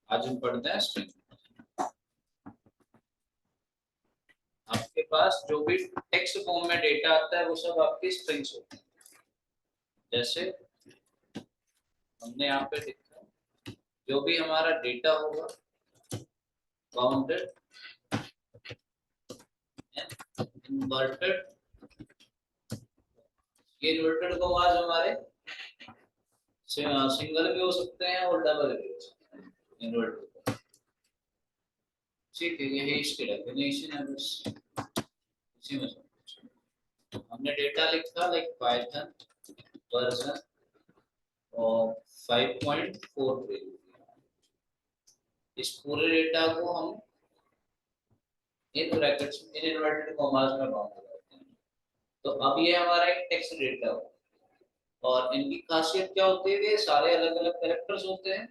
आज हम पढ़ते हैं स्ट्रिंग। आपके पास जो भी टेक्स्ट फॉर्म में डेटा आता है वो सब आपकी स्ट्रिंग्स होती है। जैसे हमने यहाँ पे लिखा जो भी हमारा डेटा होगा बाउंडेड इन्वर्टेड, ये इन्वर्टेड कॉमास हमारे सिंगल भी हो सकते हैं और डबल भी हो सकते हैं इन्वर्टेड। ठीक है, यही इसकी डेफिनेशन है। बस इसी में हमने डेटा लिखा लाइक पाइथन वर्जन और 5.43। इस पूरे डेटा को हम in brackets in inverted commas में बाउंड करते हैं। तो अब ये हमारा एक टेक्स्ट डेटा हो और इनकी खासियत क्या होती है कि सारे अलग अलग कैरेक्टर्स होते हैं।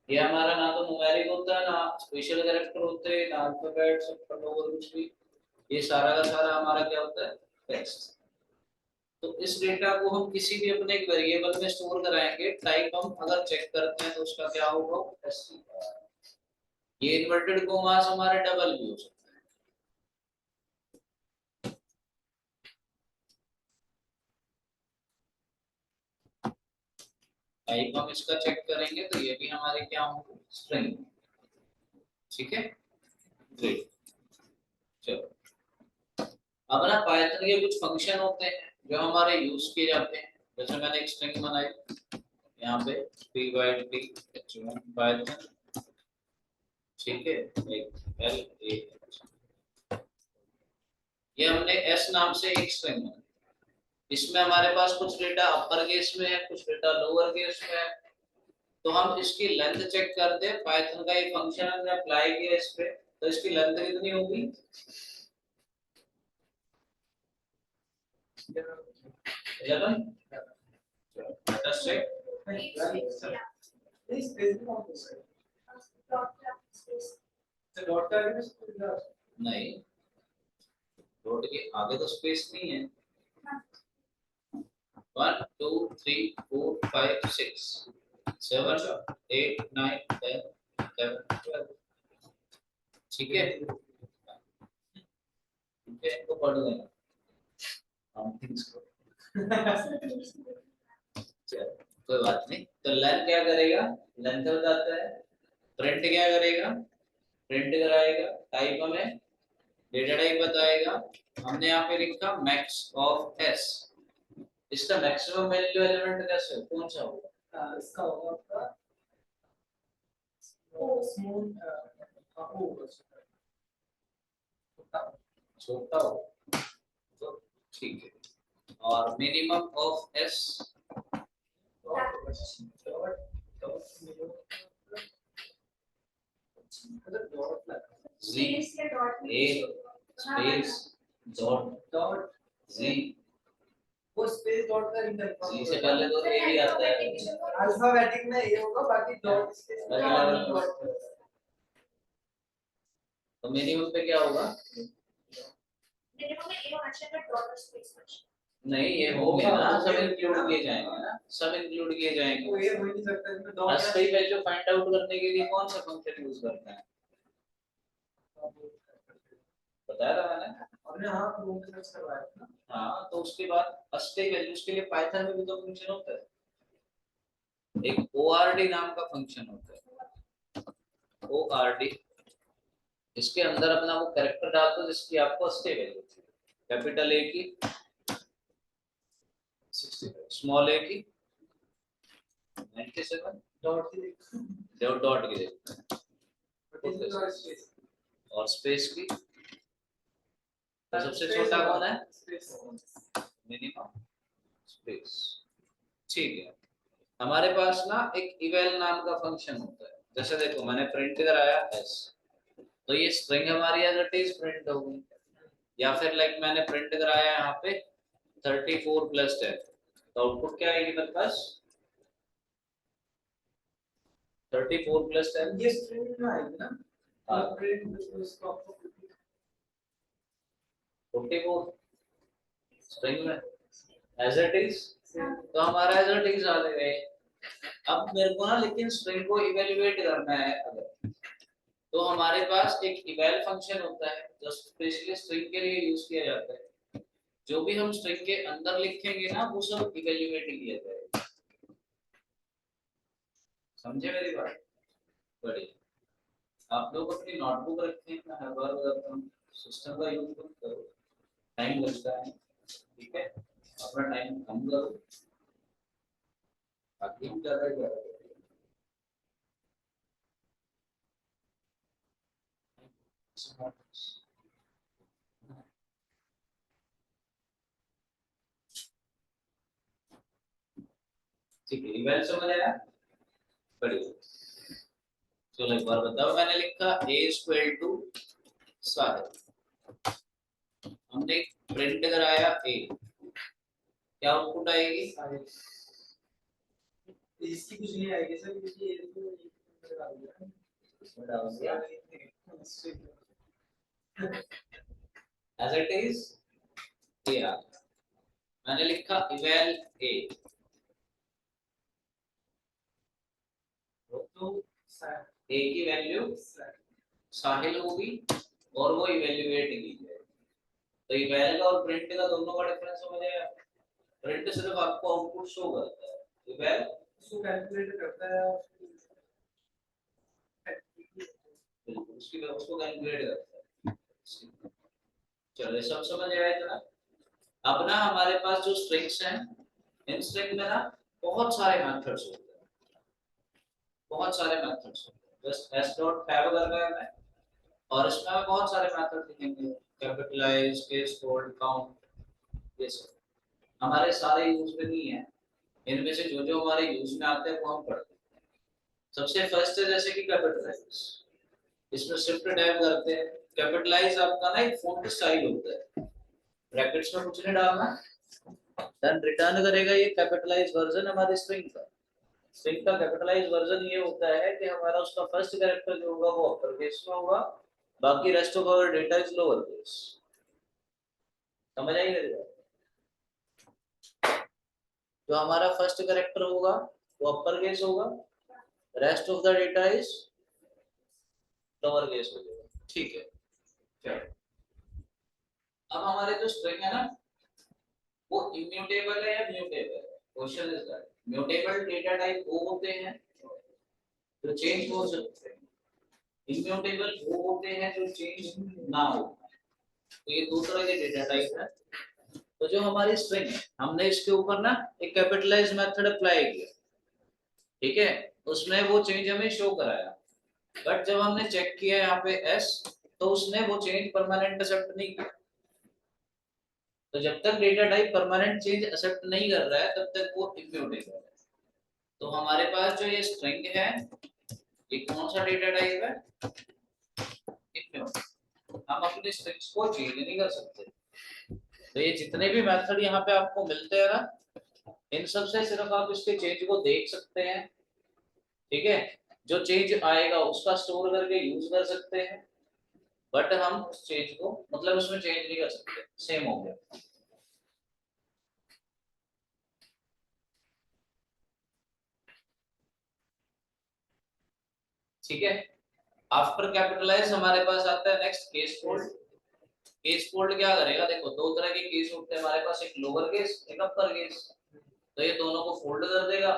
ये हमारा ना तो न्यूमेरिक होता है, ना स्पेशल कैरेक्टर होते हैं, ना अल्फाबेट और कुछ भी। ये सारा का सारा हमारा क्या होता है, टेक्स्ट। तो इस डेटा को हम किसी भी अपने एक वेरिएबल में स्टोर कराएंगे। टाइप हम अगर चेक करते हैं तो उसका क्या होगा, str। ये इन्वर्टेड कॉमास हमारे डबल भी हो सकते हैं। टाइप हम इसका चेक करेंगे तो ये भी हमारे क्या होंगे, स्ट्रिंग। ठीक है, ग्रेट। चलो अब ना पाइथन के कुछ फंक्शन होते हैं जो हमारे यूज किए जाते हैं। जैसे मैंने एक स्ट्रिंग बनाई यहाँ पे p/t पाइथन, ठीक है, एक एल ए, ये हमने एस नाम से एक स्ट्रिंग बनाई। इसमें हमारे पास कुछ डेटा अपर केस में है, कुछ डेटा लोअर केस में है। तो हम इसकी लेंथ चेक करते हैं। पाइथन का एक फंक्शन हमने अप्लाई किया इस पे, तो इसकी लेंथ कितनी होगी, 11। नहीं, डॉट के आगे तो स्पेस नहीं है। 1 2 3 4 5 6 7 8 9 10 11 12। ठीक है, इनको पढ़ लेना कोई बात नहीं। तो लेंथ क्या करेगा, लेंथ बताता है। प्रिंट क्या करेगा, प्रिंट कराएगा। टाइप हमें डेटा टाइप बताएगा। हमने यहाँ पे लिखा मैक्स ऑफ एस। इसका मैक्सिमम वैल्यू एलिमेंट कैसे हो, कौन सा होगा, इसका होगा आपका स्मूथ छोटा हो तो ठीक है। और minimum of S G A space dot G, वो स्पेस डॉट का जी से पहले तो ए ही आता है। अल्फाबेटिक में ये होगा, बाकी डॉट स्पेस डॉट। तो मिनिमम पे क्या होगा, मिनिमम में ए होना चाहिए डॉट स्पेस। नहीं, ये होंगे ना, सब इंक्लूड किए जाएंगे ना, सब इंक्लूड किए जाएंगे। तो ये हो नहीं सकता इसमें डॉट असली वैल्यू फाइंड आउट करने के लिए कौन सा फंक्शन यूज करते हैं, बताया था मैंने। हमने हाँ रूम सर्च करवाया था। हाँ, तो उसके बाद असली वैल्यूज के लिए पाइथन में भी तो फंक्शन होता है। एक ORD नाम का फंक्शन होता है, ORD। इसके अंदर अपना वो कैरेक्टर डाल दो जिसकी आपको असली वैल्यू चाहिए। कैपिटल ए की 65, स्मॉल ए की 97, डॉट की देखते हैं, और स्पेस की तो सबसे छोटा कौन है, मिनिमम स्पेस। ठीक है, हमारे पास ना एक इवेल नाम का फंक्शन होता है। जैसे देखो मैंने प्रिंट कराया एस, तो ये स्ट्रिंग हमारी एज इट इज प्रिंट होगी। या फिर लाइक मैंने प्रिंट कराया यहाँ पे 34 + 10, तो आउटपुट क्या आएगी मेरे पास, 34 + 10। ये स्ट्रिंग में आएगी ना, हां प्रिंट इसको 44 स्ट्रिंग में एज इट इज। तो हमारा एज इट इज आ गए। अब मेरे को ना लेकिन स्ट्रिंग को इवेल्युएट करना है अगर, तो हमारे पास एक इवेल फंक्शन होता है जो स्पेशली स्ट्रिंग के लिए यूज किया जाता है। जो भी हम स्ट्रिंग के अंदर लिखेंगे ना वो सब इवेल्युएट किया जाएगा। समझे मेरी बात? बढ़िया। आप लोग अपनी नोटबुक रखें, मैं हर बार बताता हूँ सिस्टम का यूज मत करो, टाइम लगता है। ठीक है, अपना टाइम कम करो, बाकी हम ज्यादा ही करेंगे। ठीक है, इवेल समझ आया? बढ़िया। चलो एक बार बताओ, मैंने लिखा a इक्वल टू साहिल, हमने प्रिंट कराया a, क्या आउटपुट आएगी? इसकी कुछ नहीं आएगी सर, क्योंकि ये तो डाल दिया एज इट इज ये आ, मैंने लिखा इवेल a, तो a की वैल्यू साहिल होगी और वो इवेल्युएट की है। तो इवेल का और प्रिंट का दोनों का डिफरेंस समझ आया? प्रिंट सिर्फ आपको आउटपुट शो करता है, इवेल उसको कैलकुलेट करता है, बिल्कुल उसको कैलकुलेट करता है। चलो सब समझ आया इतना? अब ना हमारे पास जो स्ट्रिंग्स हैं, इन स्ट्रिंग में ना बहुत सारे मेथड्स होते हैं, बहुत सारे मेथड्स होते हैं। जस्ट एस डॉट टैब कर रहे हैं मैं, और इसमें हम बहुत सारे मेथड लिखेंगे, कैपिटलाइज, केस कोड, काउंट, ये सब हमारे सारे यूज में नहीं है। इनमें से जो जो हमारे यूज में आते हैं वो हम पढ़ते हैं। सबसे फर्स्ट है जैसे कि कैपिटलाइज, इसमें शिफ्ट टैब करते हैं। कैपिटलाइज आपका ना एक फॉन्ट स्टाइल होता है, ब्रैकेट्स में कुछ नहीं डालना, देन रिटर्न करेगा ये कैपिटलाइज वर्जन हमारे स्ट्रिंग का। स्ट्रिंग का कैपिटलाइज वर्जन ये होता है कि हमारा उसका फर्स्ट कैरेक्टर जो होगा वो अपर केस में होगा, बाकी rest of our data is lower case. समझ आई मेरी बात? जो हमारा फर्स्ट कैरेक्टर होगा वो अपर केस होगा, rest of the data is lower case हो जाएगा। ठीक है, चलो अब हमारे जो स्ट्रिंग है ना वो इम्यूटेबल है या म्यूटेबल है? Question is that. Mutable data type वो होते हैं जो चेंज हो सकते हैं, इम्यूटेबल वो होते हैं जो चेंज ना हो। तो ये दो तरह के डेटा टाइप है। तो जो हमारी स्ट्रिंग है हमने इसके ऊपर ना एक कैपिटलाइज मेथड अप्लाई किया, ठीक है, उसमें वो चेंज हमें शो कराया, बट जब हमने चेक किया यहाँ पे एस, तो उसने वो चेंज परमानेंट एक्सेप्ट नहीं किया। तो जब तक data type permanent change accept नहीं कर रहा है तब तक वो इम्यूटेबल है। तो हमारे पास जो ये स्ट्रिंग है ये कौन सा डेटा टाइप है? इम्यूटेबल। हम अपने स्ट्रिंग्स को चेंज नहीं कर सकते। तो ये जितने भी मेथड यहाँ पे आपको मिलते हैं ना, इन सब से सिर्फ आप इसके चेंज को देख सकते हैं, ठीक है, जो चेंज आएगा उसका स्टोर करके यूज कर सकते हैं, बट हम उस चेंज को मतलब उसमें चेंज नहीं कर सकते। सेम हो गया, ठीक है। आफ्टर कैपिटलाइज हमारे पास आता है next case fold. Case fold क्या करेगा? देखो दो तरह के केस होते हैं हमारे पास, एक लोअर केस एक अपर केस। तो ये दोनों को फोल्ड कर देगा,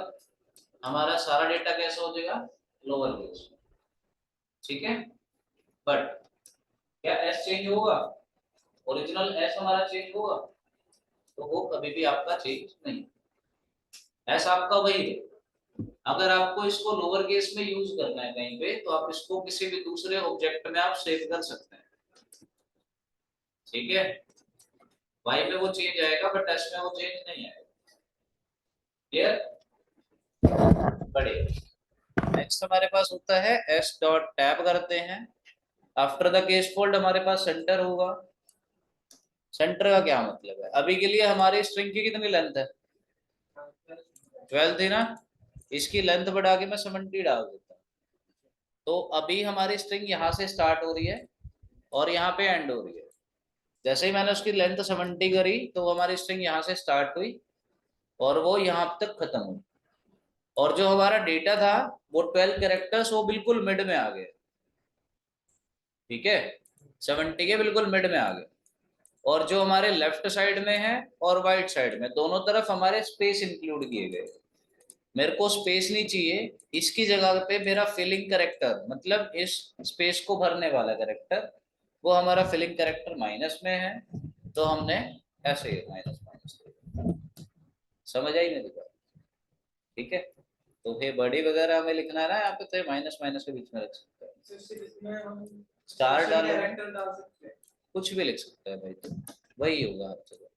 हमारा सारा डेटा कैसा हो जाएगा? लोअर केस, ठीक है। बट क्या एस चेंज होगा? ओरिजिनल एस हमारा चेंज होगा? तो वो कभी भी आपका चेंज नहीं, एस आपका वही है। अगर आपको इसको लोअर केस में यूज करना है कहीं पे, तो आप इसको किसी भी दूसरे ऑब्जेक्ट में आप सेव कर सकते हैं, ठीक है। वाई में वो चेंज आएगा बट एस में वो चेंज नहीं आएगा। क्लियर? बढ़िया। नेक्स्ट हमारे पास होता है एस डॉट टैब करते हैं। आफ्टर द केस फोल्ड हमारे पास सेंटर होगा। सेंटर का क्या मतलब है? अभी के लिए हमारी स्ट्रिंग की कितनी लेंथ है? 12 थी ना, इसकी लेंथ बढ़ा के मैं 70 डाल देता हूँ। तो अभी हमारी स्ट्रिंग यहाँ से स्टार्ट हो रही है और यहाँ पे एंड हो रही है। जैसे ही मैंने उसकी लेंथ 70 करी तो हमारी स्ट्रिंग यहाँ से स्टार्ट हुई और वो यहाँ तक खत्म हुई। और जो हमारा डेटा था वो 12 कैरेक्टर्स वो बिल्कुल मिड में आ गए, ठीक है, 70 के बिल्कुल मिड में आ गए। और जो हमारे लेफ्ट साइड में है और राइट साइड में दोनों तरफ हमारे स्पेस इंक्लूड किए गए। मेरे को स्पेस नहीं चाहिए, इसकी जगह पे मेरा फिलिंग करेक्टर मतलब इस स्पेस को भरने वाला करेक्टर वो हमारा फिलिंग करेक्टर माइनस में है, तो हमने ऐसे माइनस माइनस समझ आई मेरी बात, ठीक है। तो ये बड़ी वगैरह हमें लिखना है ना यहाँ पे, तो ये माइनस माइनस के बीच में रख सकते हैं, तो सिर्फ इसमें हम स्टार डालो, कैरेक्टर डाल सकते हैं। कुछ भी लिख सकते हैं भाई, तो वही होगा हर जगह।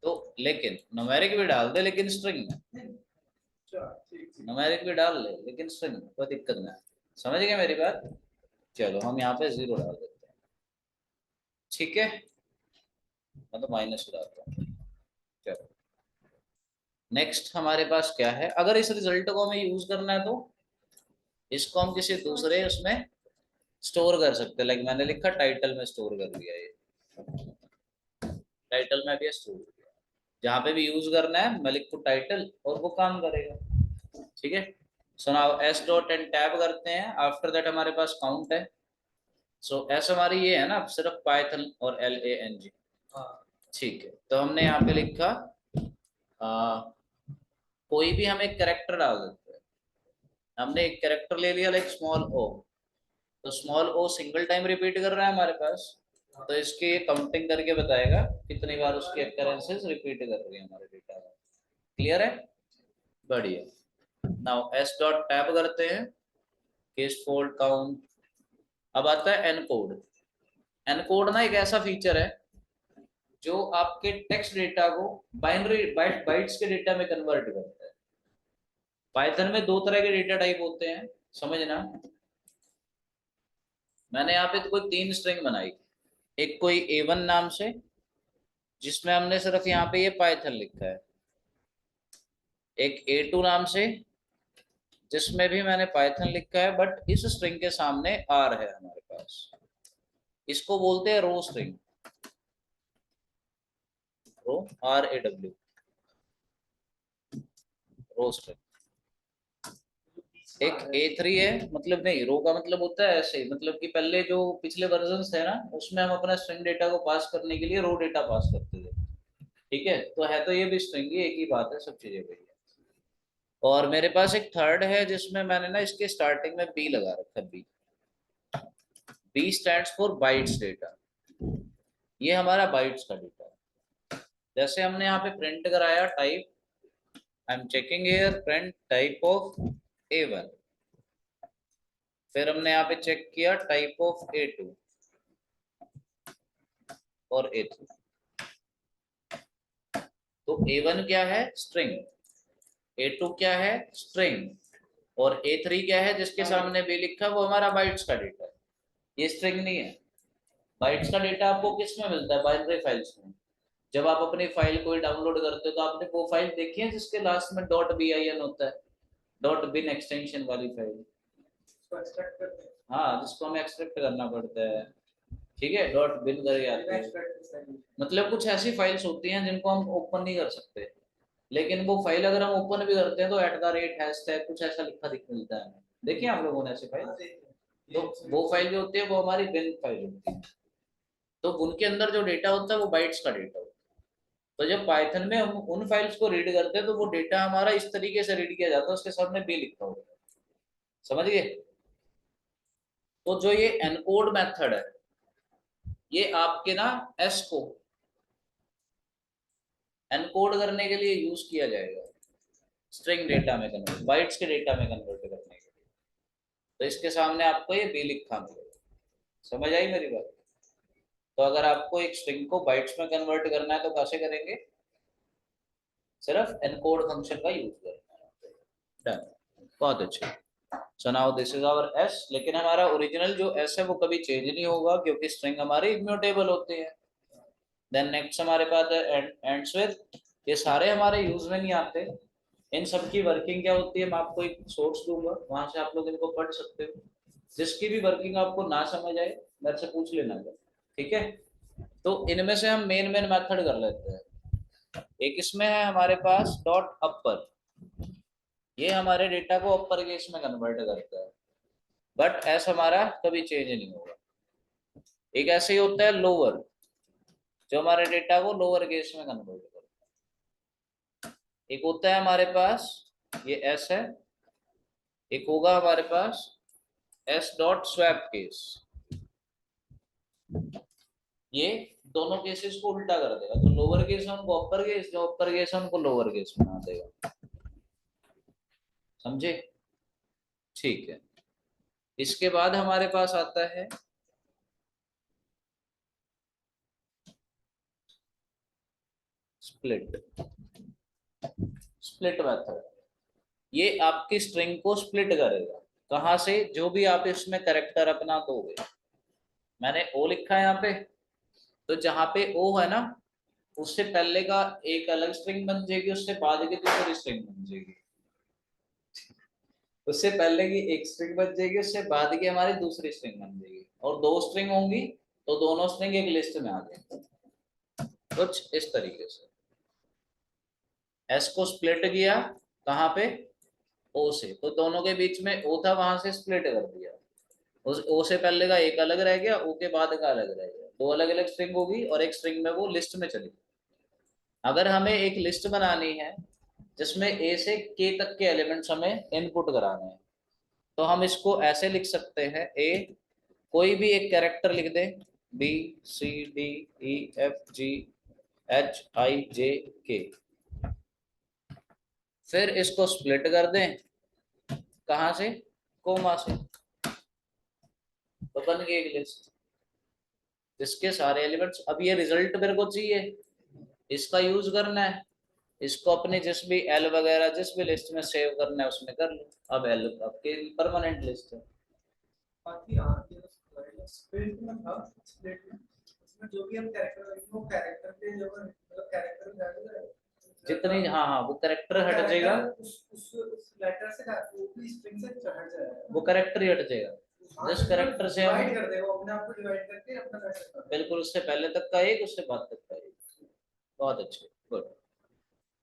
तो लेकिन न्यूमेरिक भी डाल दे लेकिन स्ट्रिंग में, न्यूमेरिक भी डाल ले लेकिन स्ट्रिंग में, कोई दिक्कत नहीं, समझ गए मेरी बात। चलो हम यहाँ पे 0 डाल देते हैं, ठीक है, मतलब माइनस डालता हूँ। चलो नेक्स्ट हमारे पास क्या है, अगर इस रिजल्ट को हमें यूज करना है तो इसको हम किसी दूसरे उसमें स्टोर कर सकते हैं, लाइक मैंने लिखा टाइटल में स्टोर कर दिया, ये टाइटल में भी स्टोर किया, जहाँ पे भी यूज करना है मैं लिखूँ टाइटल और वो काम करेगा, ठीक है। So now S dot and tab करते हैं, आफ्टर दैट हमारे पास काउंट है। सो एस हमारी ये है ना सिर्फ पाइथन और LANG, ठीक है। तो हमने यहाँ पे लिखा कोई भी हम एक करेक्टर डाल देते हैं, हमने एक करेक्टर ले लिया लाइक स्मॉल ओ, तो small o single time repeat कर रहा है हमारे पास, तो इसकी काउंटिंग करके बताएगा कितनी बार उसकी अकरेंसेस रिपीट कर रही है हमारे डेटा में, क्लियर है, बढ़िया। नाउ एस डॉट टैब करते हैं, केस फोल्ड काउंट। अब आता है एनकोड। एनकोड ना एक ऐसा फीचर है जो आपके टेक्स्ट डेटा को बाइनरी बाइट्स के डेटा में कन्वर्ट करता है। पाइथन में दो तरह के डेटा टाइप होते हैं, समझना। मैंने यहाँ पे तो कोई 3 स्ट्रिंग बनाई, एक कोई A1 नाम से जिसमें हमने सिर्फ यहाँ पे ये पाइथन लिखा है, एक A2 नाम से जिसमें भी मैंने पाइथन लिखा है बट इस स्ट्रिंग के सामने R है हमारे पास, इसको बोलते हैं रो स्ट्रिंग, रो RAW, रो स्ट्रिंग। एक A3 है, मतलब नहीं रो का मतलब होता है ऐसे, मतलब कि पहले जो पिछले वर्जन है ना उसमें हम अपना स्ट्रिंग डेटा को पास करने के लिए रो डेटा पास करते थे, ठीक है, तो है तो ये भी स्ट्रिंग ही, एक ही बात है, सब चीजें वही है। और मेरे पास एक थर्ड है जिसमें मैंने ना इसके स्टार्टिंग में बी लगा रखा है, B stands for bytes data, ये हमारा बाइट्स का डेटा है। जैसे हमने यहाँ पे प्रिंट कराया type, I am checking here print type of A1, फिर हमने यहाँ पे चेक किया टाइप ऑफ A2 और A3, तो A1 क्या है स्ट्रिंग, A2 क्या है स्ट्रिंग, और A3 क्या है जिसके सामने भी लिखा वो हमारा बाइट्स का डेटा है, ये स्ट्रिंग नहीं है। बाइट्स का डेटा आपको किस में मिलता है, बाइनरी फाइल्स में। जब आप अपनी फाइल कोई डाउनलोड करते हो तो आपने वो फाइल देखी है जिसके लास्ट में .bin होता है, .bin एक्सटेंशन वाली फाइल, हाँ जिसको हमें एक्सट्रैक्ट करना पड़ता है, ठीक है, .bin करके आती है। मतलब कुछ ऐसी फाइल्स होती हैं जिनको हम ओपन नहीं कर सकते, लेकिन वो फाइल अगर हम ओपन भी करते हैं तो @ कुछ ऐसा लिखा दिख मिलता है हमें, देखिए आप लोगों ने ऐसी फाइल, तो वो फाइल जो होती है वो हमारी बिन फाइल होती है, तो उनके अंदर जो डेटा होता है वो बाइट्स का डेटा होता है। तो जब पाइथन में हम उन फाइल्स को रीड करते हैं तो वो डेटा हमारा इस तरीके से रीड किया जाता है, उसके सामने बी लिखा होता है, समझ गए। तो जो ये एनकोड मेथड है ये आपके ना एस को एनकोड करने के लिए यूज किया जाएगा, स्ट्रिंग डेटा में कन्वर्ट, बाइट्स के डेटा में कन्वर्ट करने के लिए, तो इसके सामने आपको ये बी लिखा मिलेगा, समझ आई मेरी बात। तो अगर आपको एक स्ट्रिंग को बाइट्स में कन्वर्ट करना है तो कैसे करेंगे, सिर्फ एनकोड फंक्शन का यूज करना है, डन, बहुत अच्छे। So now this is our S, लेकिन हमारा ओरिजिनल जो एस है वो कभी चेंज नहीं होगा क्योंकि स्ट्रिंग हमारे इम्यूटेबल होते हैं। देन नेक्स्ट हमारे पास है एंड्स विद, ये सारे हमारे यूज में नहीं आते, इन सब की वर्किंग क्या होती है मैं आपको एक सोर्स दूंगा, वहां से आप लोग इनको पढ़ सकते हो, जिसकी भी वर्किंग आपको ना समझ आए मेरे से पूछ लेना, ठीक है। तो इनमें से हम मेन मेथड कर लेते हैं, एक इसमें है हमारे पास डॉट अपर, ये हमारे डेटा को अपर केस में कन्वर्ट करता है, बट एस हमारा कभी चेंज नहीं होगा। एक ऐसे ही होता है लोअर, जो हमारे डेटा को लोअर केस में कन्वर्ट करता है। एक होता है हमारे पास ये एस है, एक होगा हमारे पास एस डॉट स्वैप केस, ये दोनों केसेस को उल्टा कर देगा। तो लोअर केस है उनको अपर केस, जो अपर केस है उनको लोअर केस बना देगा। समझे? ठीक है। इसके बाद हमारे पास आता है स्प्लिट। स्प्लिट मेथड, ये आपकी स्ट्रिंग को स्प्लिट करेगा। कहां से? जो भी आप इसमें कैरेक्टर अपना दोगे। मैंने ओ लिखा है यहाँ पे, तो जहां पे ओ है ना, उससे पहले का एक अलग स्ट्रिंग बन जाएगी, उससे बाद की दूसरी स्ट्रिंग बन जाएगी। उससे पहले की एक स्ट्रिंग बन जाएगी, उससे बाद की हमारी दूसरी स्ट्रिंग बन जाएगी, और दो स्ट्रिंग होंगी तो दोनों स्ट्रिंग एक लिस्ट में आ जाएंगे। कुछ इस तरीके से एस को स्प्लिट किया, कहाँ पे? ओ से। तो दोनों के बीच में ओ था, वहां से स्प्लिट कर दिया। उस ओ से पहले का एक अलग रह गया, ओ के बाद का अलग रह गया, दो अलग अलग स्ट्रिंग होगी और एक स्ट्रिंग में वो लिस्ट में चली। अगर हमें एक लिस्ट बनानी है जिसमें ए से के तक के एलिमेंट्स हमें इनपुट कराने हैं, तो हम इसको ऐसे लिख सकते हैं। ए कोई भी एक कैरेक्टर लिख दें, B C D E F G H I J K, फिर इसको स्प्लिट कर दें, कहां से? कोमा से। तो बन गई एक लिस्ट जिसके सारे एलिमेंट्स। अब ये रिजल्ट मेरे को चाहिए, इसका यूज करना है, इसको अपने जिस भी एल वगैरह जिस भी लिस्ट में सेव करना है उसमें कर लो। अब एल आपके परमानेंट लिस्ट है। बाकी ये स्प्लिट में था, स्प्लिट में उसमें जो भी हम कैरेक्टर रखेंगे वो कैरेक्टर पे जो मतलब कैरेक्टर जाएगा जितनी, हाँ हाँ, वो करेक्टर हट जाएगा, उस लेटर से वो भी स्ट्रिंग से हट जाएगा, वो करेक्टर ही हट जाएगा। जिस करेक्टर से हम डिवाइड कर देगा, अपने आप को डिवाइड करके अपना कैरेक्टर कर देगा। बिल्कुल, उससे पहले तक का एक, उससे बाद तक का एक। बहुत अच्छे, गुड।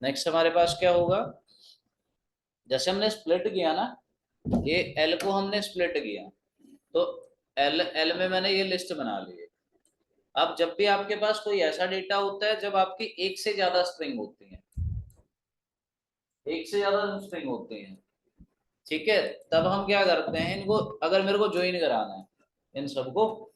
नेक्स्ट हमारे पास क्या होगा? जैसे हमने स्प्लिट किया ना, ये एल को हमने स्प्लिट किया, तो एल एल में मैंने ये लिस्ट बना ली है। अब जब भी आपके पास कोई ऐसा डेटा होता है जब आपकी एक से ज्यादा स्ट्रिंग होती है, एक से ज्यादा स्ट्रिंग होती है, ठीक है, तब हम क्या करते हैं, इनको अगर मेरे को ज्वाइन कराना है इन सबको,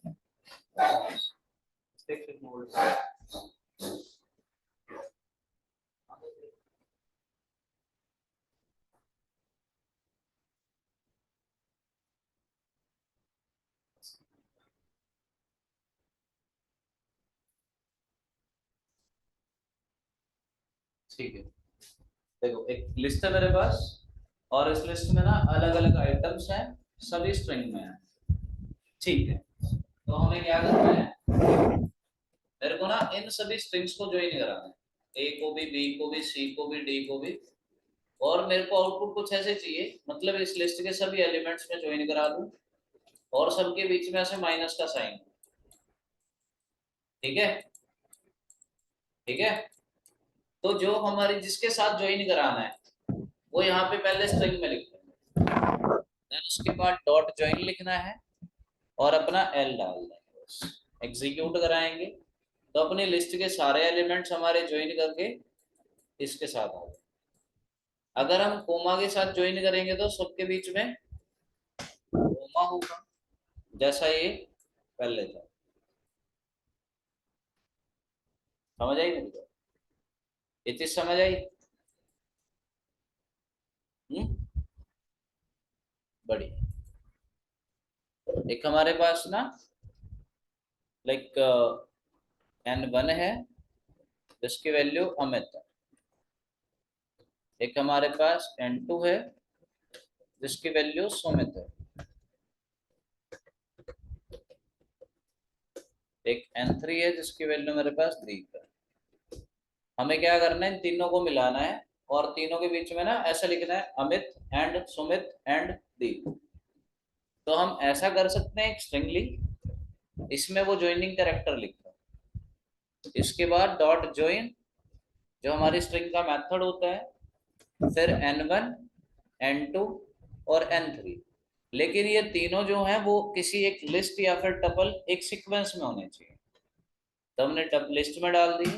ठीक है। देखो एक लिस्ट है मेरे पास, और इस लिस्ट में ना अलग अलग आइटम्स हैं, सभी स्ट्रिंग में है। ठीक है, तो हमें क्या करना है, मेरे को ना इन सभी स्ट्रिंग्स को ज्वाइन कराना है, ए को भी, बी को भी, सी को भी, डी को भी, और मेरे को आउटपुट कुछ ऐसे चाहिए, मतलब इस लिस्ट के सभी एलिमेंट्स में ज्वाइन करा दूं और सबके बीच में ऐसे माइनस का साइन। ठीक है, ठीक है। तो जो हमारी जिसके साथ ज्वाइन कराना है वो यहाँ पे पहले स्ट्रिंग में लिख देंगे, देन उसके बाद डॉट ज्वाइन लिखना है और अपना एल डालना है, बस एग्जीक्यूट कराएंगे तो अपनी लिस्ट के सारे एलिमेंट्स हमारे ज्वाइन करके इसके साथ आ गए। अगर हम कोमा के साथ ज्वाइन करेंगे तो सबके बीच में कोमा होगा, जैसा ये पहले था। समझ आई मेरी बात? ये चीज समझ आई? बढ़िया। एक हमारे पास ना लाइक n1 है जिसकी वैल्यू अमित है, एक हमारे पास n2 है जिसकी वैल्यू सुमित है, एक n3 है जिसकी वैल्यू मेरे पास दीप है। हमें क्या करना है, इन तीनों को मिलाना है और तीनों के बीच में ना ऐसा लिखना है, अमित एंड सुमित एंड दीप। तो हम ऐसा कर सकते हैं, एक स्ट्रिंग ली, इसमें वो ज्वाइनिंग कैरेक्टर लिखता है, इसके बाद डॉट ज्वाइन, जो हमारी स्ट्रिंग का मेथड होता है, फिर n1, n2 और n3। लेकिन ये तीनों जो हैं वो किसी एक लिस्ट या फिर टपल एक सीक्वेंस में होने चाहिए। तो हमने टप लिस्ट में डाल दी,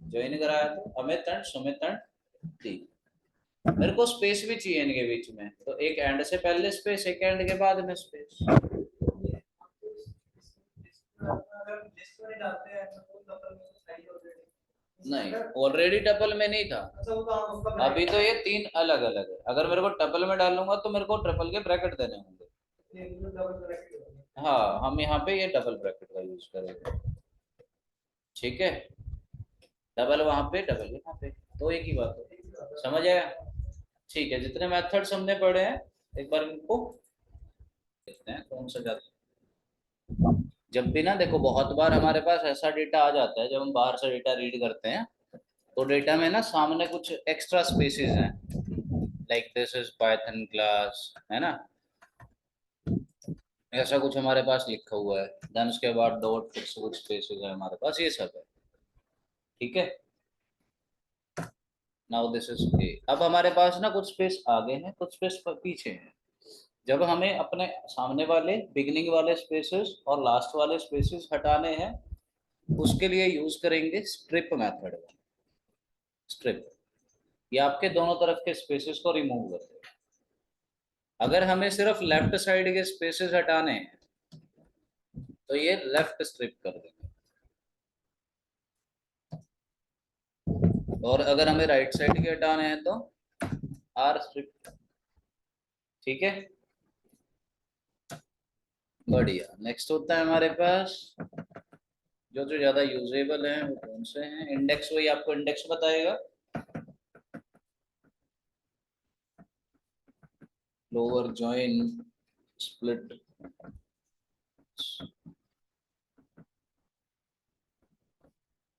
ज्वाइन कराया तो Amit and Sumit and the. मेरे को स्पेस भी चाहिए इनके बीच में, तो एक एंड से पहले स्पेस, एक एंड के बाद में स्पेस। ये आपको अगर लिस्ट में डालते हैं तो टपल में साइज ऑलरेडी नहीं, ऑलरेडी टपल में नहीं था, अच्छा, वो तो आप उसका अभी तो ये तीन अलग अलग है। अगर मेरे को टपल में डालूंगा तो मेरे को ट्रिपल के ब्रैकेट देने होंगे। ये डबल ब्रैकेट होगा। हाँ, हम यहाँ पे ये डबल ब्रैकेट का यूज करेंगे, ठीक है। डबल वहां पे, डबल यहाँ पे, तो एक ही बात है, समझ आया? ठीक है, जितने मेथड्स हमने पढ़े हैं एक बार इनको देखते हैं कौन सा जाता है। जब भी ना देखो, बहुत बार हमारे पास ऐसा डेटा आ जाता है, जब हम बाहर से डेटा रीड करते हैं तो डेटा में ना सामने कुछ एक्स्ट्रा स्पेसेस हैं, like this is Python class, है ना, ऐसा कुछ हमारे पास लिखा हुआ है। देन उसके बाद डॉट फिक्स कुछ स्पेसेस है हमारे पास, ये सब है, ठीक है। Now this is a. अब हमारे पास ना कुछ स्पेस आगे हैं, कुछ स्पेस पीछे हैं। जब हमें अपने सामने वाले बिगिनिंग वाले स्पेसेस और लास्ट वाले स्पेसेस हटाने हैं, उसके लिए यूज करेंगे स्ट्रिप मेथड। स्ट्रिप, ये आपके दोनों तरफ के स्पेसेस को रिमूव करते हैं। अगर हमें सिर्फ लेफ्ट साइड के स्पेसेस हटाने हैं तो ये लेफ्ट स्ट्रिप कर देंगे, और अगर हमें राइट साइड के हटाने हैं तो आर स्ट्रिप, ठीक है। बढ़िया। नेक्स्ट होता है हमारे पास जो जो ज्यादा यूजेबल हैं वो कौन से हैं। इंडेक्स, वही आपको इंडेक्स बताएगा। लोअर जॉइन, स्प्लिट,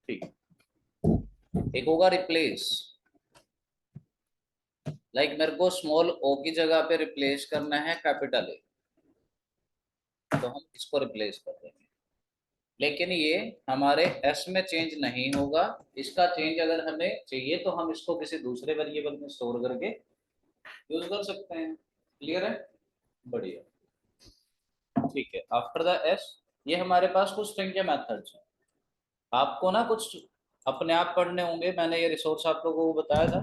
ठीक। एक होगा रिप्लेस, लाइक मेरे को स्मॉल ओ की जगह पे रिप्लेस करना है कैपिटल ए, तो हम इसको रिप्लेस कर देंगे। लेकिन ये हमारे एस में चेंज नहीं होगा। इसका चेंज अगर हमें चाहिए तो हम इसको किसी दूसरे वेरिएबल में स्टोर करके यूज कर सकते हैं। क्लियर है? बढ़िया, ठीक है। आफ्टर द एस, ये हमारे पास कुछ स्ट्रिंग के मेथड्स हैं। आपको ना कुछ अपने आप पढ़ने होंगे, मैंने ये रिसोर्स आप लोगों को बताया था,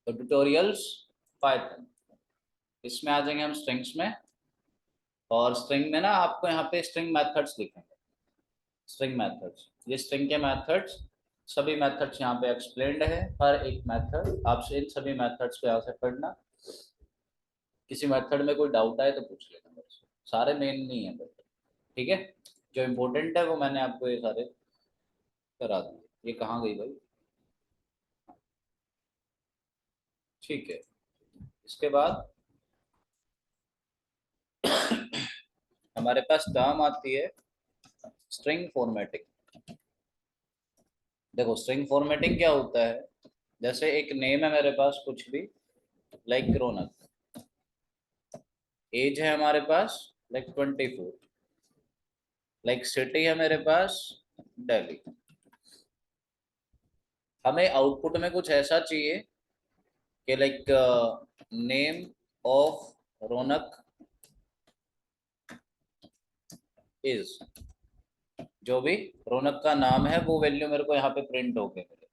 तो ट्यूटोरियल्स पाइथन, इसमें आ जाएंगे हम स्ट्रिंग्स में। और स्ट्रिंग में ना आपको यहाँ पे स्ट्रिंग मेथड्स दिखेंगे, स्ट्रिंग मेथड्स, ये स्ट्रिंग के मेथड्स, सभी मेथड्स यहाँ पे एक्सप्लेन्ड है। हर एक मेथड, आपसे इन सभी मेथड्स को यहाँ से पढ़ना। किसी मेथड में कोई डाउट आए तो पूछ लेना मेरे से, सारे मेन नहीं है बट, ठीक है। जो इम्पोर्टेंट है वो मैंने आपको ये सारे करा दिए। ये कहाँ गई भाई? ठीक है। इसके बाद हमारे पास टर्म आती है स्ट्रिंग फॉर्मेटिंग। देखो, स्ट्रिंग फॉर्मेटिंग क्या होता है, जैसे एक नेम है मेरे पास कुछ भी, लाइक रौनक, एज है हमारे पास लाइक 24, लाइक सिटी है मेरे पास दिल्ली। हमें आउटपुट में कुछ ऐसा चाहिए कि like name of Raunak is, जो भी रौनक का नाम है वो वैल्यू मेरे को यहाँ पे प्रिंट होके मिले।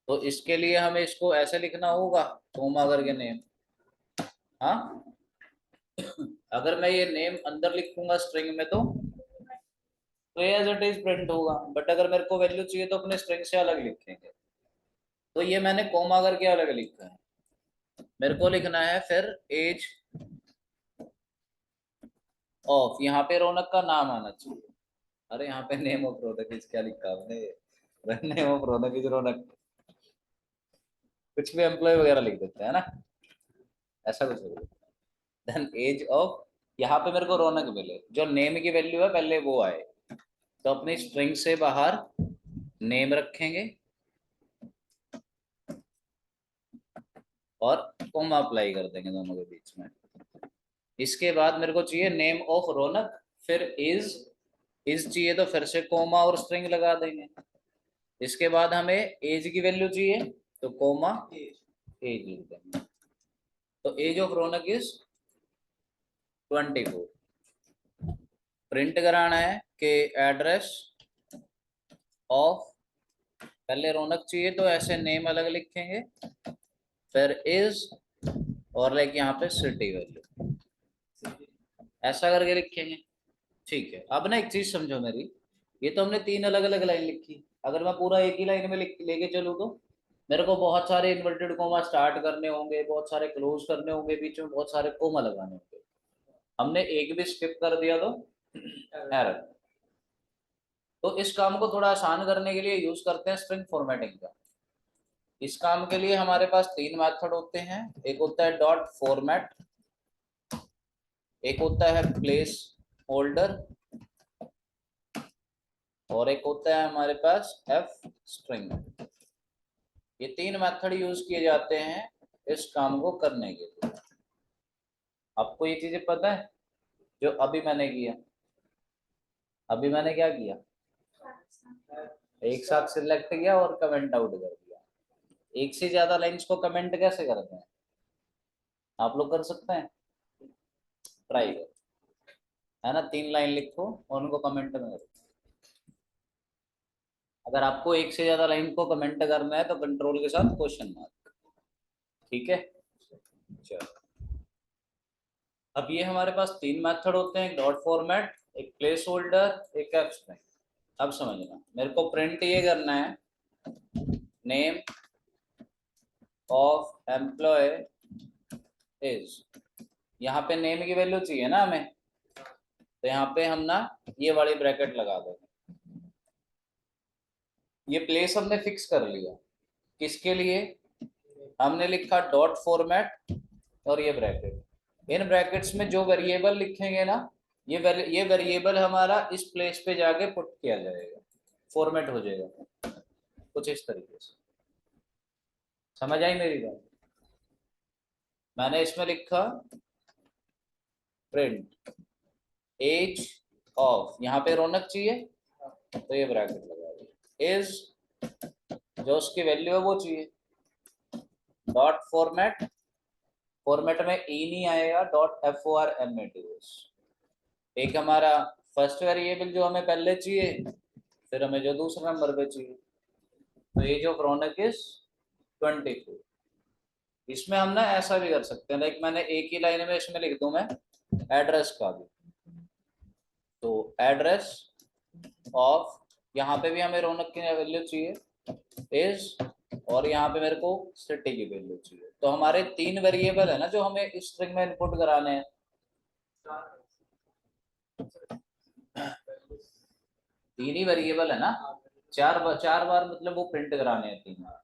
तो इसके लिए हमें इसको ऐसे लिखना होगा, कोमा करके नेम। हाँ, अगर मैं ये नेम अंदर लिखूंगा स्ट्रिंग में तो एज इट इज प्रिंट होगा। बट अगर मेरे को वैल्यू चाहिए तो अपने स्ट्रिंग से अलग लिखेंगे। तो ये मैंने कोमा करके अलग लिखा है। मेरे को लिखना है फिर एज ऑफ, यहाँ पे रौनक का नाम आना चाहिए। अरे यहाँ पे नेम ऑफ रौनक इज क्या लिखा आपने? नेम ऑफ रौनक इज रौनक, कुछ भी एम्प्लॉय वगैरह लिख देते हैं ना, ऐसा कुछ नहीं। देन एज ऑफ, यहाँ पे मेरे को रौनक मिले, जो नेम की वैल्यू है पहले वो आए। तो अपनी स्ट्रिंग से बाहर नेम रखेंगे और कॉमा अप्लाई कर देंगे दोनों के बीच में। इसके बाद मेरे को चाहिए नेम ऑफ रौनक, फिर इज इज चाहिए तो फिर से कोमा और स्ट्रिंग लगा देंगे। इसके बाद हमें एज की वैल्यू चाहिए तो कोमा एज लिख देंगे। तो age of Raunak is 24। Print कराना है कि एड्रेस ऑफ, पहले रौनक चाहिए तो ऐसे नेम अलग लिखेंगे, फिर इज और लाइक यहाँ पे सिटी वैल्यू ऐसा करके लिखेंगे। ठीक है, अब ना एक चीज समझो मेरी, ये तो हमने 3 अलग अलग लाइन लिखी, अगर मैं पूरा एक ही लाइन में लेके चलूँ तो मेरे को बहुत सारे इन्वर्टेड कोमा स्टार्ट करने होंगे, बहुत सारे क्लोज करने होंगे, बीच में बहुत सारे कोमा लगाने होंगे। हमने एक भी स्किप कर दिया तो एरर। तो इस काम को थोड़ा आसान करने के लिए यूज करते हैं स्ट्रिंग फॉर्मेटिंग का। इस काम के लिए हमारे पास 3 मेथड होते हैं, एक होता है डॉट फॉर्मेट, एक होता है प्लेस होल्डर और एक होता है हमारे पास एफ स्ट्रिंग। ये 3 मेथड यूज किए जाते हैं इस काम को करने के लिए। आपको ये चीजें पता है जो अभी मैंने किया? अभी मैंने क्या किया, एक साथ सिलेक्ट किया और कमेंट आउट कर दिया। एक से ज्यादा लाइंस को कमेंट कैसे करते हैं आप लोग कर सकते हैं? ट्राई करो, है ना, 3 लाइन लिखो और उनको कमेंट में करो। अगर आपको एक से ज्यादा लाइन को कमेंट करना है तो कंट्रोल के साथ क्वेश्चन मार्क। ठीक है, चलो। अब ये हमारे पास 3 मेथड होते हैं, एक डॉट फॉर्मेट, एक प्लेस होल्डर, एक एफ स्ट्रिंग। अब समझना, मेरे को प्रिंट ये करना है नेम ऑफ एम्प्लॉय इज, यहाँ पे नेम की वैल्यू चाहिए ना हमें, तो यहाँ पे हम ना ये वाली ब्रैकेट लगा देंगे। ये प्लेस हमने फिक्स कर लिया, किसके लिए? हमने लिखा डॉट फॉर्मेट और ये ब्रैकेट, इन ब्रैकेट्स में जो वेरिएबल लिखेंगे ना, ये वेरिएबल हमारा इस प्लेस पे जाके पुट किया जाएगा, फॉर्मेट हो जाएगा कुछ इस तरीके से। समझ आई मेरी बात? मैंने इसमें लिखा प्रिंट एज ऑफ, यहाँ पे रौनक चाहिए तो ये ब्रैकेट लगा दिया, इज जो उसकी वैल्यू है वो चाहिए, डॉट फॉर्मेट, फॉर्मेट में ई नहीं आएगा, dot F O R M A T S, एक हमारा फर्स्ट वेरिएबल जो हमें पहले चाहिए, फिर हमें जो दूसरे नंबर पे चाहिए, तो एज ऑफ रौनक इज 24। इसमें हम ना ऐसा भी कर सकते हैं, लाइक मैंने एक ही लाइन में इसमें लिख दूं मैं एड्रेस का भी, तो एड्रेस ऑफ, यहाँ पे भी हमें रौनक की वैल्यू चाहिए इज, और यहाँ पे मेरे को सिटी की वैल्यू चाहिए। तो हमारे 3 वेरिएबल है ना जो हमें इस स्ट्रिंग में इनपुट कराने हैं, 3 ही वेरिएबल है ना, 4 बार मतलब वो प्रिंट कराने हैं 3 बार।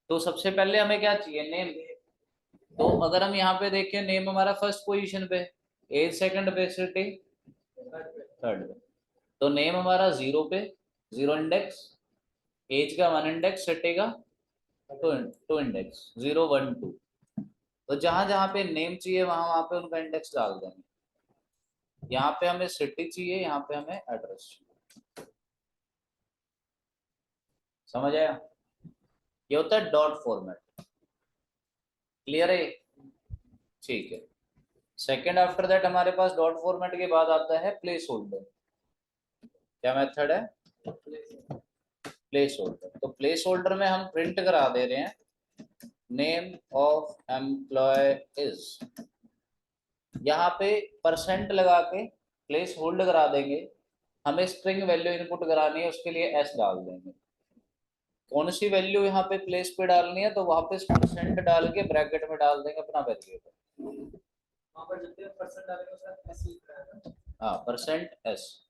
तो सबसे पहले हमें क्या चाहिए, नेम। तो अगर हम यहाँ पे देखें, नेम हमारा फर्स्ट पोजीशन पे, एज सेकंड पे, सिटी थर्ड पे। तो नेम हमारा 0 पे, 0 इंडेक्स, एज का 1 इंडेक्स, सिटी का 2 इंडेक्स, 0 1 2। तो जहां जहां पे नेम चाहिए वहां वहां पे उनका इंडेक्स डाल देंगे। यहाँ पे हमें सिटी चाहिए, यहाँ पे हमें एड्रेस चाहिए। समझ आया? ये होता है डॉट फॉर्मेट। क्लियर है? ठीक है। सेकेंड आफ्टर दैट हमारे पास डॉट फॉर्मेट के बाद आता है प्लेस होल्डर। क्या मेथड है? Place holder. तो प्लेस होल्डर में हम प्रिंट करा दे रहे हैं नेम ऑफ एम्प्लॉय इज, यहाँ पे परसेंट लगा के प्लेस होल्ड करा देंगे। हमें स्ट्रिंग वैल्यू इनपुट करानी है, उसके लिए एस डाल देंगे। कौन सी वैल्यू यहाँ पे प्लेस पे डालनी है, तो वहां पे परसेंट डाल के ब्रैकेट में डाल देंगे अपना वेरिएबल। वहाँ पर जब भी आप परसेंट डालेंगे उसका एस लिख रहा है। हाँ, परसेंट एस।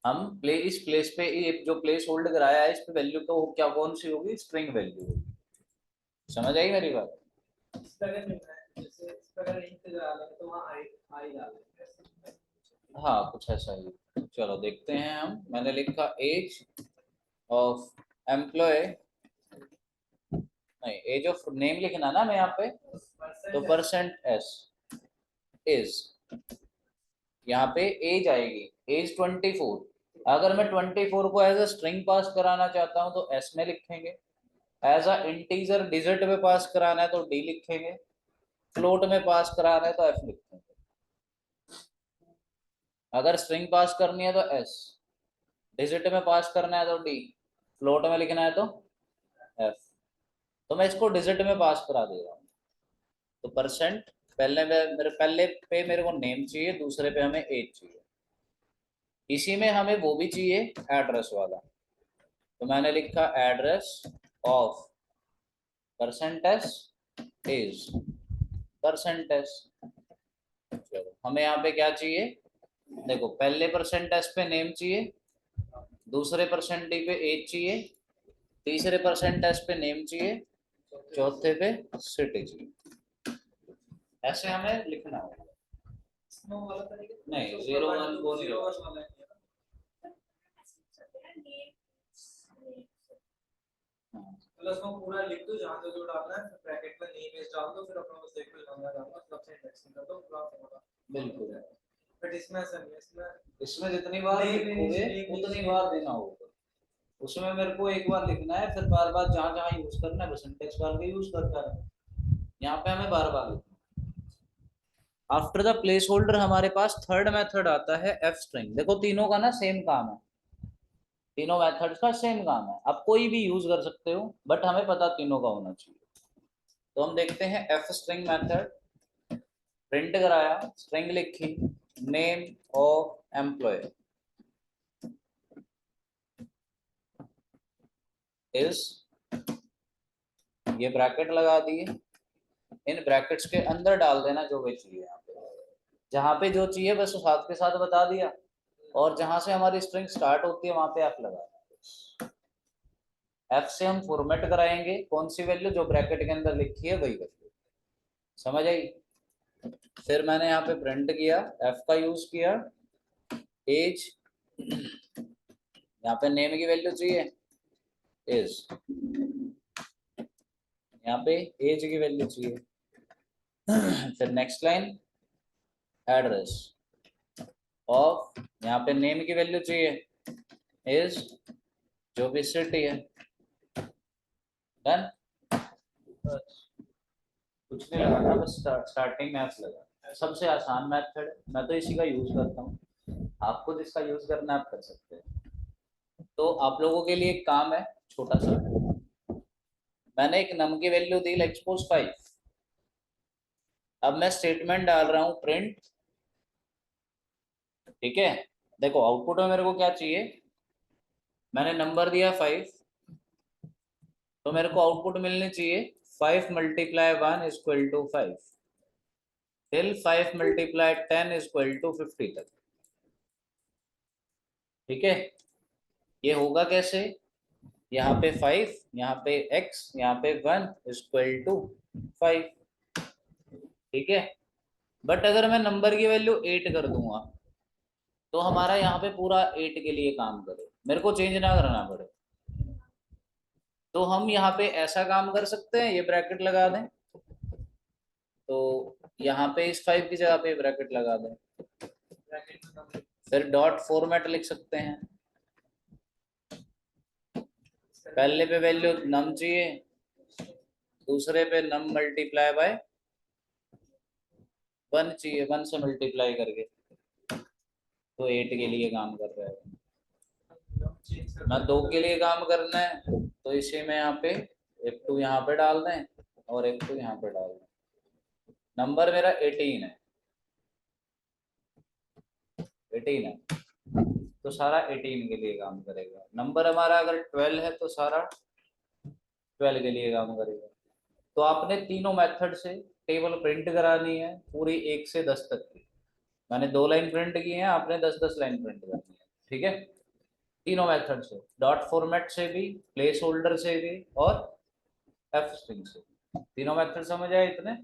हम इस प्लेस पे ये जो प्लेस होल्ड कराया है इस पे वैल्यू तो क्या कौन सी होगी, स्ट्रिंग वैल्यू होगी। समझ आई मेरी बात? इस पर अगर लिखना है, जैसे इस पर अगर इंट डालेंगे तो वहाँ आई आई डालेंगे। हाँ, कुछ ऐसा ही। चलो देखते हैं हम। मैंने लिखा एज ऑफ एम्प्लॉय, नहीं, एज ऑफ नेम लिखना ना मैं यहाँ पे, तो परसेंट एस इज, यहाँ पे एज आएगी, एज 24, अगर मैं 24 को एज अ स्ट्रिंग पास कराना चाहता हूं तो एस में लिखेंगे, एज अ इंटीजर डिजिट में पास कराना है तो डी लिखेंगे, फ्लोट में पास कराना है तो एफ लिखेंगे। अगर स्ट्रिंग पास करनी है तो एस, डिजिट में पास करना है तो डी, फ्लोट में लिखना है तो एफ। तो मैं इसको डिजिट में पास करा दे रहा हूँ। तो परसेंट पहले पे मेरे को नेम चाहिए, दूसरे पे हमें एज चाहिए, इसी में हमें वो भी चाहिए एड्रेस वाला। तो मैंने लिखा address of percentage is percentage. चलो हमें यहाँ पे क्या चाहिए, देखो पहले परसेंटेज पे नेम चाहिए, दूसरे परसेंटेज पे एज चाहिए, तीसरे परसेंटेज पे नेम चाहिए, चौथे पे सिटी चाहिए। ऐसे हमें लिखना होगा। स्नो वाला तरीके नहीं, 0 1 को नहीं 0 होगा। 1 वाला है हाँ, मतलब उसको पूरा लिख दो, जहाँ जो जो डालना है, फिर ब्रैकेट में नेम इज डाल दो, फिर अपना बस देख लो डालना डालना, सबसे इंडेक्सिंग कर दो पूरा होगा। बिल्कुल। बट इसमें ऐसा नहीं है, इसमें जितनी बार लिखोगे उतनी बार देना होगा। उसमें मेरे को एक बार लिखना है, फिर बार बार जहाँ जहाँ यूज करना है परसेंटेज डाल के यूज करता है। यहाँ पे हमें बार बार लिखना है। आफ्टर द प्लेस होल्डर हमारे पास थर्ड मेथड आता है एफ स्ट्रिंग। देखो तीनों का ना सेम काम है, तीनों मेथड्स का सेम काम है, आप कोई भी यूज कर सकते हो, बट हमें पता तीनों का होना चाहिए। तो हम देखते हैं एफ स्ट्रिंग मेथड। प्रिंट कराया, स्ट्रिंग लिखी, नेम ऑफ एम्प्लॉय इज, ये ब्रैकेट लगा दिए, इन ब्रैकेट्स के अंदर डाल देना जो भी चाहिए। यहाँ पे जहाँ पे जो चाहिए बस वो साथ के साथ बता दिया, और जहां से हमारी स्ट्रिंग स्टार्ट होती है वहां पे एफ लगा देना। एफ से हम फॉर्मेट कराएंगे कौन सी वैल्यू, जो ब्रैकेट के अंदर लिखी है वही वैल्यू। समझ आई। फिर मैंने यहाँ पे प्रिंट किया, एफ का यूज किया, एज, यहाँ पे नेम की वैल्यू चाहिए इज, यहाँ पे एज की वैल्यू चाहिए। फिर नेक्स्ट लाइन एड्रेस ऑफ, यहाँ पे नेम की वैल्यू चाहिए इज, जो भी सिटी है। डन। कुछ नहीं लगाना, बस स्टार्टिंग में एफ लगा। सबसे आसान मेथड है, मैं तो इसी का यूज करता हूँ, आपको जिसका यूज करना है आप कर सकते हैं। तो आप लोगों के लिए एक काम है छोटा सा, मैंने एक नम की वैल्यू दी एक्सपोज 5। अब मैं स्टेटमेंट डाल रहा हूँ प्रिंट, ठीक है। देखो आउटपुट में मेरे को क्या चाहिए, मैंने नंबर दिया 5, तो मेरे को आउटपुट मिलनी चाहिए 5 मल्टीप्लाई 1 इक्वल टू 5, फिर 5 मल्टीप्लाई 10 इक्वल टू 50 तक। ठीक है, ये होगा कैसे, यहाँ पे 5, यहाँ पे x, यहाँ पे 1 इक्वल टू 5। ठीक है, बट अगर मैं नंबर की वैल्यू 8 कर दूंगा तो हमारा यहाँ पे पूरा 8 के लिए काम करे, मेरे को चेंज ना करना पड़े। तो हम यहाँ पे ऐसा काम कर सकते हैं, ये ब्रैकेट लगा दें, तो यहाँ पे इस 5 की जगह पे ब्रैकेट लगा दें, फिर डॉट फॉर्मेट लिख सकते हैं। पहले पे वैल्यू नम चाहिए, दूसरे पे नम मल्टीप्लाई बाय 1 चाहिए, 1 से मल्टीप्लाई करके, तो 8 के लिए काम कर रहा है ना, 2 के लिए काम करना है, तो इसे में यहाँ पे एक 2 यहाँ पे डाल दें और एक 2 यहाँ पे डाल दें। नंबर मेरा 18 है, 18 है, तो सारा 18 के लिए काम करेगा। नंबर हमारा अगर 12 है तो सारा 12 के लिए काम करेगा। तो आपने तीनों मेथड से टेबल प्रिंट करानी है पूरी 1 से 10 तक की। मैंने 2 लाइन प्रिंट की है, आपने 10-10 लाइन प्रिंट करनी है। ठीक है, तीनों मेथड से, डॉट फॉर्मेट से भी, प्लेस होल्डर से भी, और एफ स्ट्रिंग से, तीनों मेथड समझ आए इतने।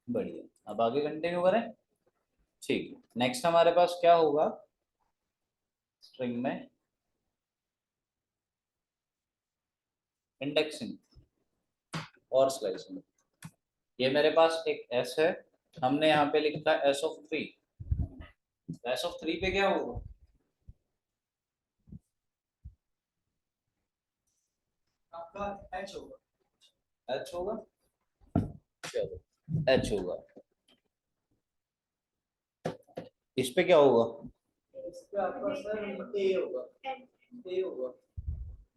बढ़िया, अब आगे कंटिन्यू करें। ठीक है, नेक्स्ट हमारे पास क्या होगा स्ट्रिंग में, इंडेक्सिंग और स्लाइसिंग। ये मेरे पास एक एस है, हमने यहाँ पे लिखा एस ऑफ 3। एस ऑफ 3 पे क्या होगा, आपका एच होगा। एच होगा, चलो एच होगा। इस पे क्या होगा? इस पे आपका सर ए होगा। ए होगा।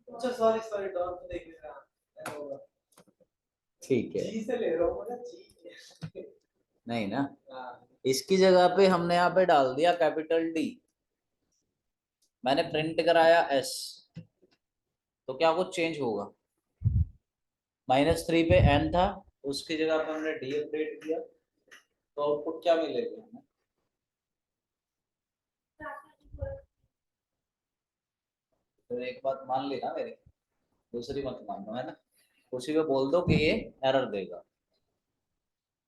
अच्छा सॉरी सॉरी डॉट पे देख रहा एन होगा। ठीक है, जी से ले रहा हूँ मैं जी। नहीं ना, हाँ इसकी जगह पे हमने यहाँ पे डाल दिया कैपिटल डी, मैंने प्रिंट कराया एस, तो क्या कुछ चेंज होगा? -3 पे एन था, उसकी जगह पे हमने डी अपडेट किया, तो आउटपुट क्या मिलेगा हमें? तो एक बात मान लेना मेरी, दूसरी मत मानना, है ना? उसी पे बोल दो कि ये एरर देगा,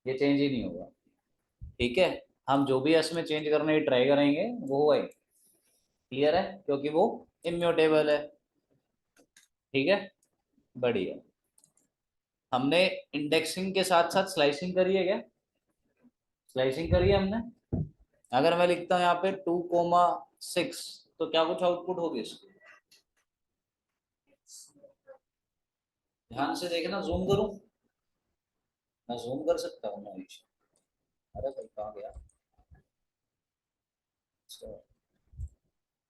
ये चेंज ही नहीं होगा। ठीक है, हम जो भी इसमें चेंज करने की ट्राई करेंगे वो होगा ही। क्लियर है? क्योंकि वो इम्यूटेबल है। ठीक है, बढ़िया। हमने इंडेक्सिंग के साथ साथ स्लाइसिंग करी है क्या? स्लाइसिंग करी है हमने। अगर मैं लिखता हूँ यहाँ पे 2,6, तो क्या कुछ आउटपुट होगी इसकी? ध्यान से देखना, जूम करूं? मैं जूम कर सकता हूँ मनीष? अरे भाई कहाँ गया? अच्छा,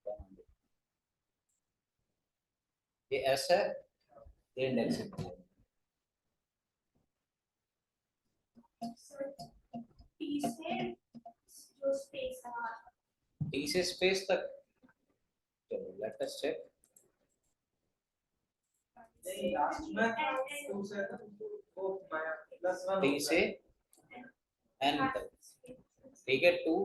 कहाँ गया? ये एस है, ये इंडेक्सिंग है। टी से स्पेस तक, चलो लेट अस चेक। नहीं लास्ट में टू से वो प्लस वन टी से एन तक, ठीक है, 2,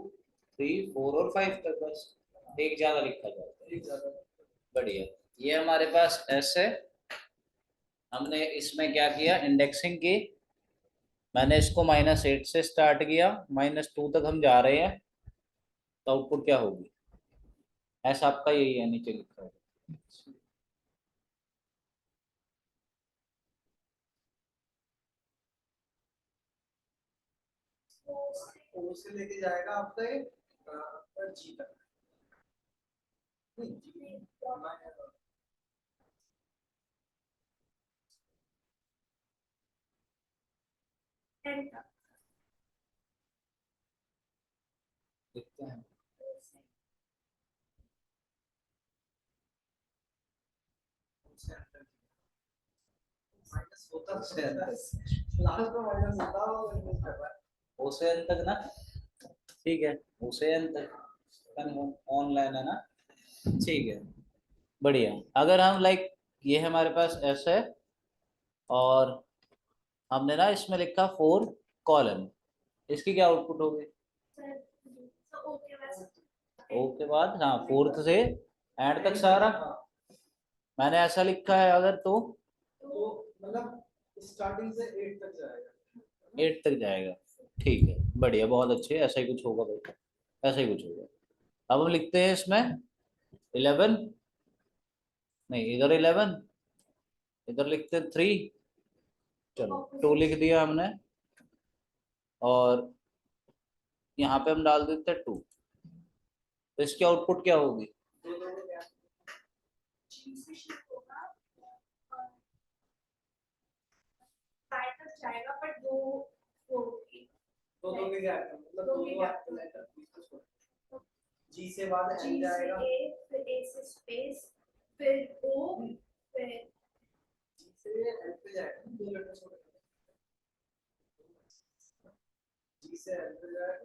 3, 4 और 5 तक, बस एक ज्यादा लिखा जाता है। एक ज्यादा। बढ़िया, ये हमारे पास एस है। हमने इसमें क्या किया, इंडेक्सिंग की। मैंने इसको -8 से स्टार्ट किया, -2 तक हम जा रहे हैं, तो आउटपुट क्या होगी? ऐसा आपका यही है, नीचे लिखा है। ओ से लेके जाएगा आपका ये जी तक। नहीं जी लिखते हैं। माइनस होता लास्ट में माइनस होता होगा। ओ से एन तक ना, ठीक है, ओ से एन तक ऑनलाइन है ना, ठीक है, बढ़िया। अगर हम लाइक, ये हमारे पास एस है, और हमने ना इसमें लिखा 4 कॉलन, इसकी क्या आउटपुट होगी? ओ के बाद, हाँ, फोर्थ से एंड तक सारा, मैंने ऐसा लिखा है अगर, तो मतलब स्टार्टिंग से 8 तक जाएगा। 8 तक जाएगा। ठीक है, बढ़िया, बहुत अच्छे, ऐसा ही कुछ होगा भाई, ऐसा ही कुछ होगा। अब हम लिखते हैं इसमें 11, नहीं इधर 11, इधर लिखते हैं 3, चलो 2 लिख दिया हमने, और यहाँ पे हम डाल देते हैं 2, तो इसकी आउटपुट क्या होगी? जाएगा पर दो दो दो के क्या मतलब दो दो लेटर जी से बाद जी एन से जाएगा। ए, फिर ए से स्पेस, फिर ओ, फिर जी से एन पे जाएगा, दो लेटर छोड़ जी से एन पे जाएगा,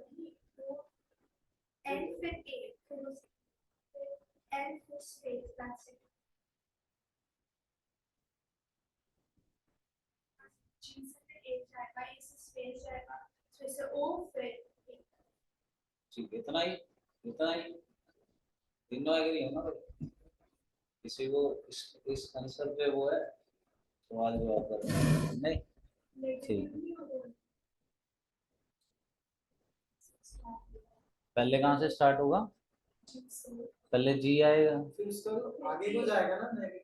एन फिर ए, फिर एन फिर स्पेस, दैट्स इट। जी से फिर ए जाएगा, ए से स्पेस जाएगा, फिर से ओ, फिर ए। ठीक है, इतना ही तीनों एग्री हो ना भाई? किसी को इस आंसर पे वो है, सवाल जवाब कर नहीं? ठीक, पहले कहाँ से स्टार्ट होगा? पहले जी आएगा, फिर उसका आगे को जाएगा ना नेगेटिव,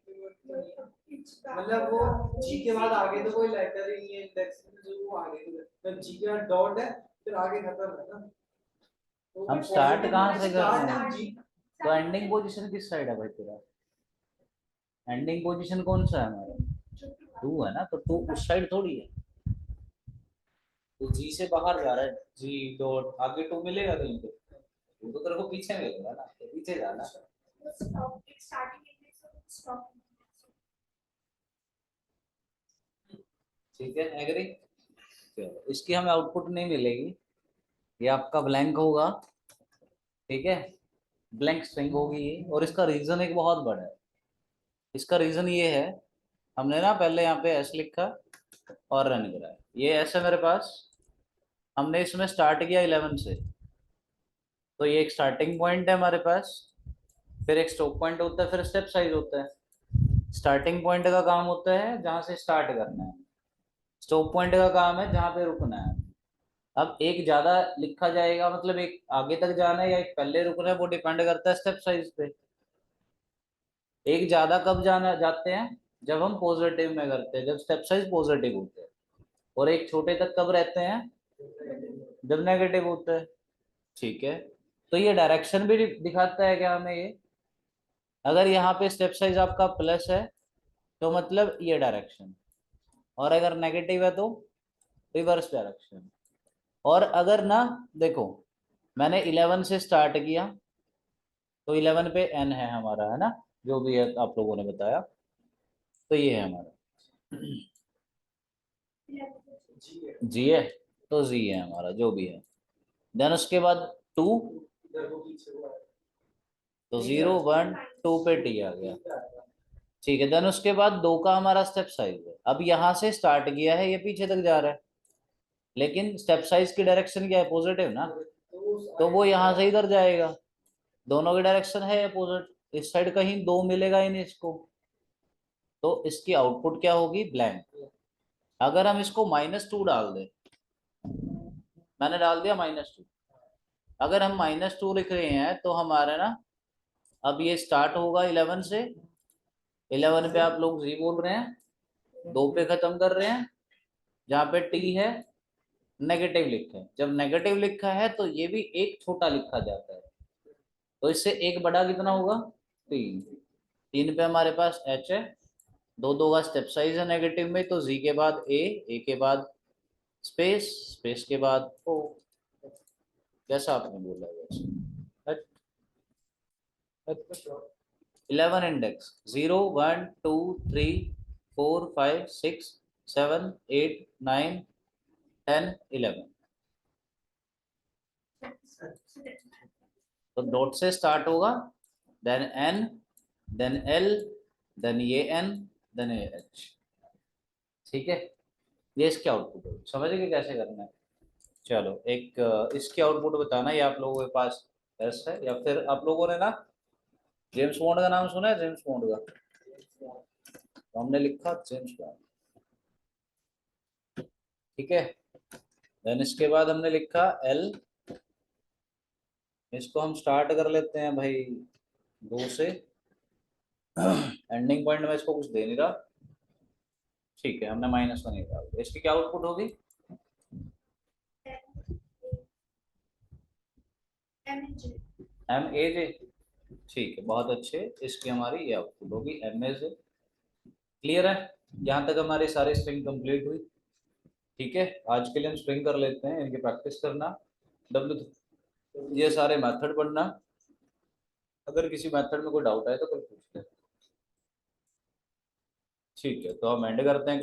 मतलब वो जी के बाद आगे तो कोई लेटर ही नहीं है इंडेक्स में, जो वो आगे को मतलब जी के बाद डॉट है, फिर आगे खत्म है ना, तो हम स्टार्ट कहाँ से कर रहे हैं? जी तो एंडिंग पोजीशन किस साइड है भाई तेरा? एंडिंग पोजीशन कौन सा है हमारा? 2 है ना, तो 2 उस साइड थोड़ी है, तो जी से बाहर जा रहा है, जी डॉट आगे 2 मिलेगा कहीं पे, वो तो तेरे को पीछे मिलेगा ना, तो पीछे जाना। Stop. It's starting in this. Stop. ठीक है, एग्री। चलो, इसकी हमें आउटपुट नहीं मिलेगी, ये आपका ब्लैंक होगा, ठीक है, ब्लैंक स्ट्रिंग होगी ये, और इसका रीजन एक बहुत बड़ा है। इसका रीजन ये है, हमने ना पहले यहाँ पे एस लिखा और रन कराया, ये एस है मेरे पास, हमने इसमें स्टार्ट किया 11 से, तो ये एक स्टार्टिंग पॉइंट है हमारे पास, फिर एक स्टॉप पॉइंट होता है, फिर स्टेप साइज होता है। स्टार्टिंग पॉइंट का काम होता है जहां से स्टार्ट करना है, स्टॉप पॉइंट का काम है जहां पे रुकना है। अब एक ज्यादा लिखा जाएगा मतलब एक आगे तक जाना है या एक पहले रुकना है, वो डिपेंड करता है स्टेप साइज पे। एक ज्यादा कब जाना जाते हैं, जब हम पॉजिटिव में करते हैं, जब स्टेप साइज पॉजिटिव होते हैं, और एक छोटे तक कब रहते हैं, जब नेगेटिव होता है। ठीक है, तो ये डायरेक्शन भी दिखाता है क्या हमें ये, अगर यहाँ पे स्टेप साइज आपका प्लस है तो मतलब ये डायरेक्शन, और अगर नेगेटिव है तो रिवर्स डायरेक्शन। और अगर ना देखो, मैंने 11 से स्टार्ट किया, तो 11 पे n है हमारा, है ना, जो भी है आप लोगों ने बताया, तो ये है हमारा जी है, तो जी है हमारा जो भी है। देन उसके बाद 2, तो 0 1 2 पे टी आ गया, ठीक है। देन उसके बाद 2 का हमारा स्टेप साइज है, अब यहाँ से स्टार्ट किया है, ये पीछे तक जा रहा है, लेकिन स्टेप साइज की डायरेक्शन क्या है, पॉजिटिव ना, तो वो यहाँ से इधर जाएगा, दोनों की डायरेक्शन है अपोजिट, इस साइड कहीं 2 मिलेगा ही नहीं इसको, तो इसकी आउटपुट क्या होगी, ब्लैंक। अगर हम इसको -2 डाल दें, मैंने डाल दिया -2, अगर हम -2 लिख रहे हैं तो हमारा ना, अब ये स्टार्ट होगा 11 से, 11 पे आप लोग जी बोल रहे हैं, 2 पे खत्म कर रहे हैं, जहाँ पे टी है नेगेटिव लिखा है, जब नेगेटिव लिखा है तो ये भी एक छोटा लिखा जाता है, तो इससे एक बड़ा कितना होगा, 3। 3 पे हमारे पास एच है, 2 2 का स्टेप साइज है नेगेटिव में, तो जी के बाद ए के बाद स्पेस, स्पेस के बाद ओ, जैसा आपने बोला वैसे। 11 इंडेक्स 0 1 2 3 4 5 6 7 8 9 10 11, तो डॉट से स्टार्ट होगा, then N, then L, then ये एन, देन ये एच, ठीक है। ये इसके आउटपुट है, समझ गए कैसे करना है। चलो एक इसकी आउटपुट बताना, ये आप लोगों के पास एस है, या फिर आप लोगों ने ना जेम्स बॉन्ड का नाम सुना है, जेम्स बॉन्ड का, तो हमने लिखा जेम्स बॉन्ड, ठीक है। देन इसके बाद हमने लिखा एल, इसको हम स्टार्ट कर लेते हैं भाई 2 से, एंडिंग पॉइंट में इसको कुछ दे नहीं रहा, ठीक है, हमने -1 निकाल दिया। इसकी क्या आउटपुट होगी, एम ए जे, ठीक है, बहुत अच्छे, इसकी हमारी ये आउटपुट होगी एम ए जे। क्लियर है, यहाँ तक हमारी सारी स्ट्रिंग कंप्लीट हुई, ठीक है। आज के लिए हम स्ट्रिंग कर लेते हैं, इनकी प्रैक्टिस करना, डब्ल्यू ये सारे मेथड पढ़ना, अगर किसी मेथड में कोई डाउट आए तो कोई पूछ ले, ठीक है। तो हम एंड करते हैं।